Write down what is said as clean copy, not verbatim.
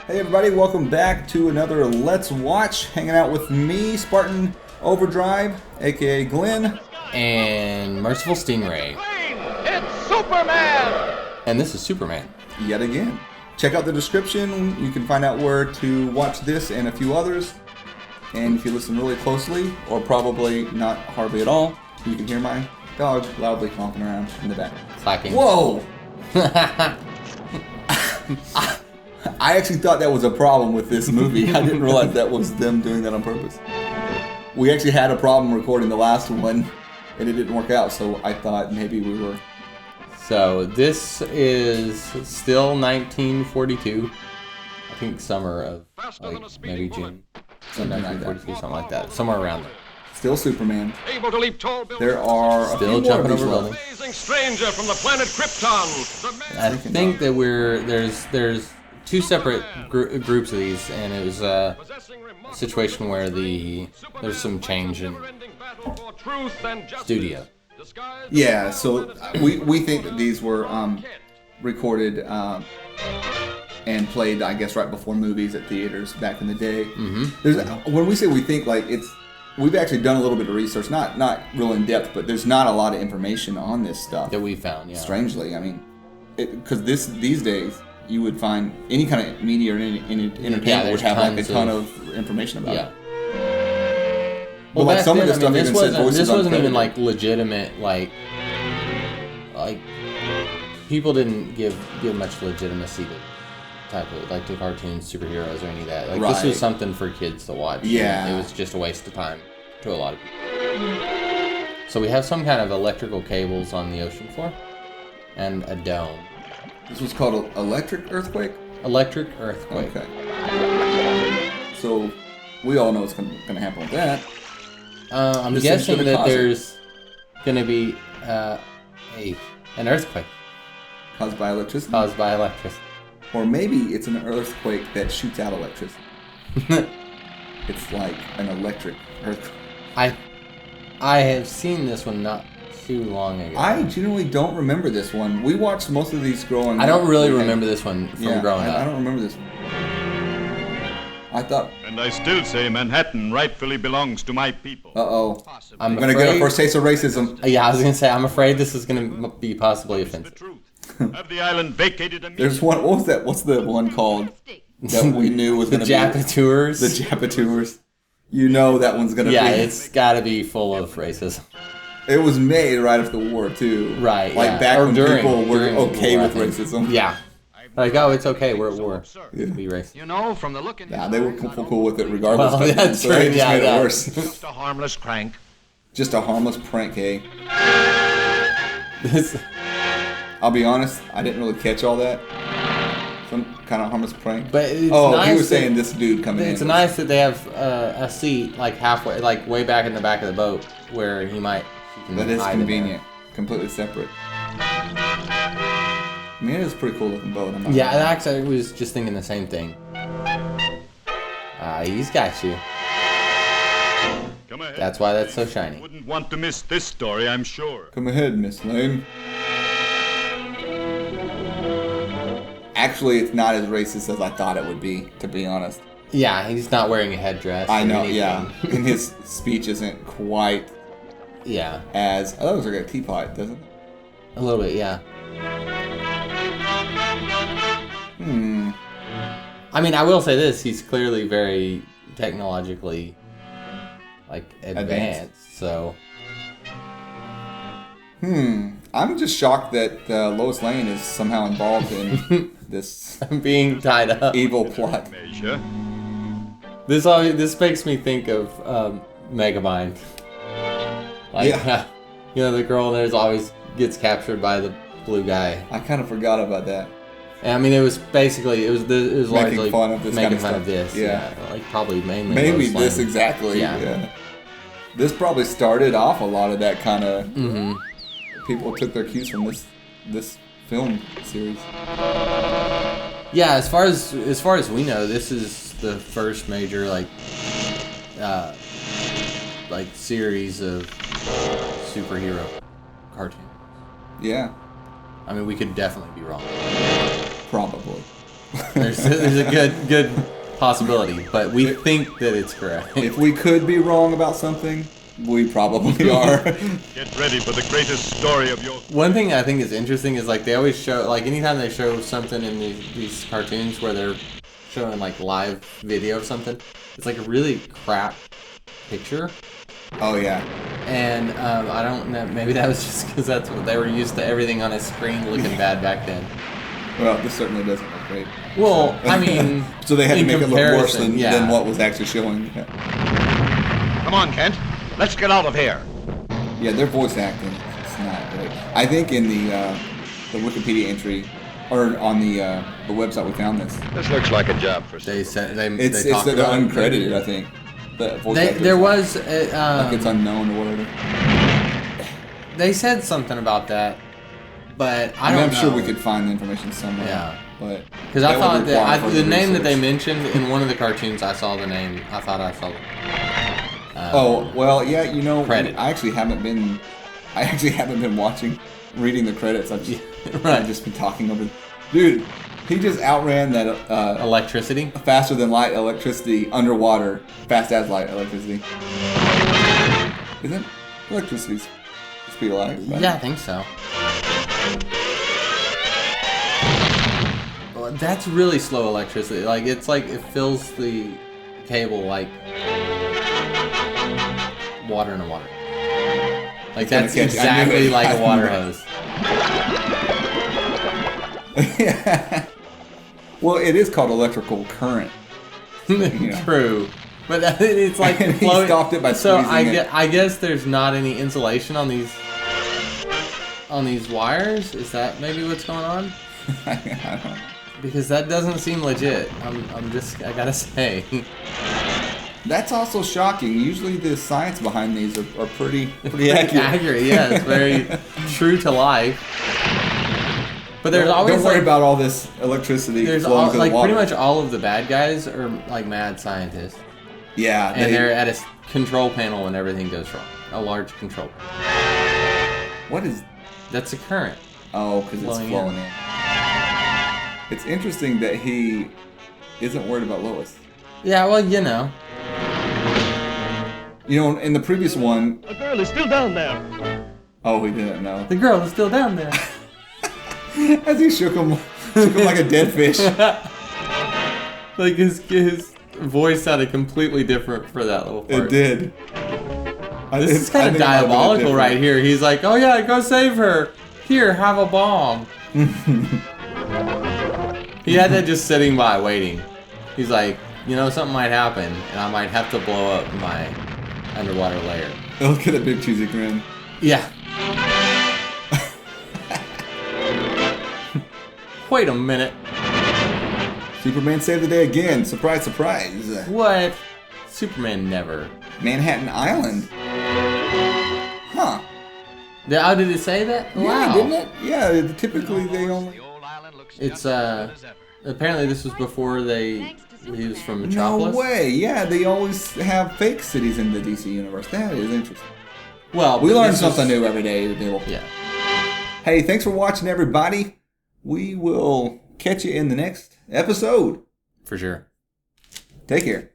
Hey everybody, welcome back to another Let's Watch. Hanging out with me, Spartan Overdrive, aka Glenn. And Merciful Stingray. It's Superman! And this is Superman. Yet again. Check out the description. You can find out where to watch this and a few others. And if you listen really closely, or probably not hardly at all, you can hear my dog loudly honking around in the back. Clacking. Whoa! I actually thought that was a problem with this movie. I didn't realize that was them doing that on purpose. We actually had a problem recording the last one, and it didn't work out, so I thought maybe we were... So, this is still 1942. I think summer of, maybe June. Something like that. 1942, something like that. Somewhere around there. Still Superman. Able to leap tall buildings. There are a Still few more of jumping these over left. buildings. Amazing stranger from the planet Krypton. The man- I think that there's two separate groups of these, and it was a situation where there's some change in studio. Yeah, so we think that these were recorded and played, I guess, right before movies at theaters back in the day. Mm-hmm. When we say we think, like, we've actually done a little bit of research, not real in depth, but there's not a lot of information on this stuff That we found, yeah. Strangely, I mean, because these days you would find any kind of media or any entertainment would have like a ton of information about it. Well, like back some then, of the stuff this even said voices wasn't even uncredited. like legitimate, like people didn't give much legitimacy to type of like to cartoons, superheroes, or any of that. Like this was something for kids to watch. Yeah, it was just a waste of time to a lot of people. So we have some kind of electrical cables on the ocean floor and a dome. This was called Electric Earthquake? Electric Earthquake. Okay. So, we all know what's going to happen with that. I'm guessing that there's going to be an earthquake. Caused by electricity? Caused by electricity. Or maybe it's an earthquake that shoots out electricity. It's like an electric earthquake. I have seen this one not too long ago. I generally don't remember this one. We watched most of these growing up. I don't really remember this one from growing up. I don't remember this one. I thought... And I still say Manhattan rightfully belongs to my people. Uh-oh. I'm going to get our first taste of racism. Yeah, I was going to say, I'm afraid this is going to be possibly offensive. The truth. Have the island vacated immediately. There's one... What was that? What's the one called that we knew was going to be... Japatours. The Japatours. You know that one's going to be... Yeah, it's got to be full of racism. It was made right after the war, too. Right, Like back or when people were okay with racism. Yeah. Like, oh, it's okay, we're at war. Yeah. Be racist. You know, from the look in Yeah, they were cool with it regardless. Well, that's so they true, just made yeah. it worse. just a harmless crank. Just a harmless prank, eh? This, I'll be honest, I didn't really catch all that. Some kind of harmless prank. but it's he nice was saying this dude coming in. It's nice that they have a seat, like halfway, like way back in the back of the boat, where he can That is hide in convenient. Completely separate. I mean, it is a pretty cool looking boat. there. Yeah, and actually, I was just thinking the same thing. He's got you. Come ahead. That's why that's so shiny. Wouldn't want to miss this story, I'm sure. Come ahead, Miss Lane. Actually, it's not as racist as I thought it would be, to be honest. Yeah, he's not wearing a headdress. I or know, anything. yeah. And his speech isn't quite Yeah, as... Oh, that looks like a teapot, doesn't it? a little bit, yeah. I mean, I will say this: he's clearly very technologically, like, advanced. So, I'm just shocked that Lois Lane is somehow involved in this being tied up. evil plot. Measure. This makes me think of Megamind. Like, Yeah. you know, the girl there's always gets captured by the blue guy. I kind of forgot about that. And, I mean, it was basically largely fun of this making kind of fun of stuff. this. Yeah. Like probably mainly. Maybe Lois this Lane. exactly. Yeah. Yeah. This probably started off a lot of that kind of... People took their cues from this film series. Yeah, as far as we know, this is the first major like series of superhero cartoon. Yeah, I mean, we could definitely be wrong. probably. There's a good possibility, but we think that it's correct. If we could be wrong about something, we probably are. Get ready for the greatest story of your... One thing I think is interesting is, like, they always show, like, anytime they show something in these cartoons where they're showing, like, live video of something, it's like a really crap picture. Oh, yeah. And I don't know, maybe that was just because that's what they were used to, everything on a screen looking bad back then. Well, this certainly doesn't look great. Well, I mean... So they had to make it look worse than yeah. what was actually showing. Yeah. Come on, Kent. Let's get out of here. Yeah, their voice acting, it's not great. I think in the Wikipedia entry, or on the website we found this. This looks like a job for They said they It's talked they're about uncredited, I think. The voice actors, there was like it's unknown or whatever. they said something about that, but I mean, don't I'm know. sure we could find the information somewhere. Yeah. But Because I thought that the name that they research. mentioned in one of the cartoons, I saw the name. I thought I saw. Oh well, yeah. You know, Credit. I actually haven't been reading the credits. I've just been talking over. Dude, he just outran that Electricity. faster than light electricity underwater, fast as light electricity. Isn't electricity's speed of light? Right? Yeah, I think so. Well, that's really slow electricity. Like it's like it fills the cable like water in a water. Like that's exactly like a water hose. Yeah. Well, it is called electrical current. True. But it's like And he flowing. stopped it by So squeezing it. I guess there's not any insulation on these wires. Is that maybe what's going on? I don't know. Because that doesn't seem legit. I gotta say. That's also shocking. Usually the science behind these are pretty accurate. Accurate, yeah. It's very true to life. But there's always Don't worry like, about all this electricity there's flowing all, to like the water. pretty much all of the bad guys are like mad scientists. Yeah, And they're at a control panel when everything goes wrong. A large control. What is? That's a current. Oh, because it's Flowing flowing in. in. It's interesting that he isn't worried about Lois. Yeah, well, you know. You know, in the previous one, A girl is still down there. oh, he didn't know. The girl is still down there. As he shook him like a dead fish. Like his voice sounded completely different for that little part. It did. This is kind of diabolical right here. He's like, oh yeah, go save her. Here, have a bomb. He had that just sitting by waiting. He's like, you know, something might happen, and I might have to blow up my underwater layer. Look at that big cheesy grin. Yeah. Wait a minute. Superman saved the day again. Surprise, surprise. What? Superman never. Manhattan Island. Huh. How did it say that? Yeah, Wow. didn't it? Yeah, typically they only... It's apparently this was before he was from No Metropolis. way. Yeah, they always have fake cities in the DC universe. That is interesting. Well, We but learn this something was- new every day. People. Yeah. Hey, thanks for watching, everybody. We will catch you in the next episode. For sure. Take care.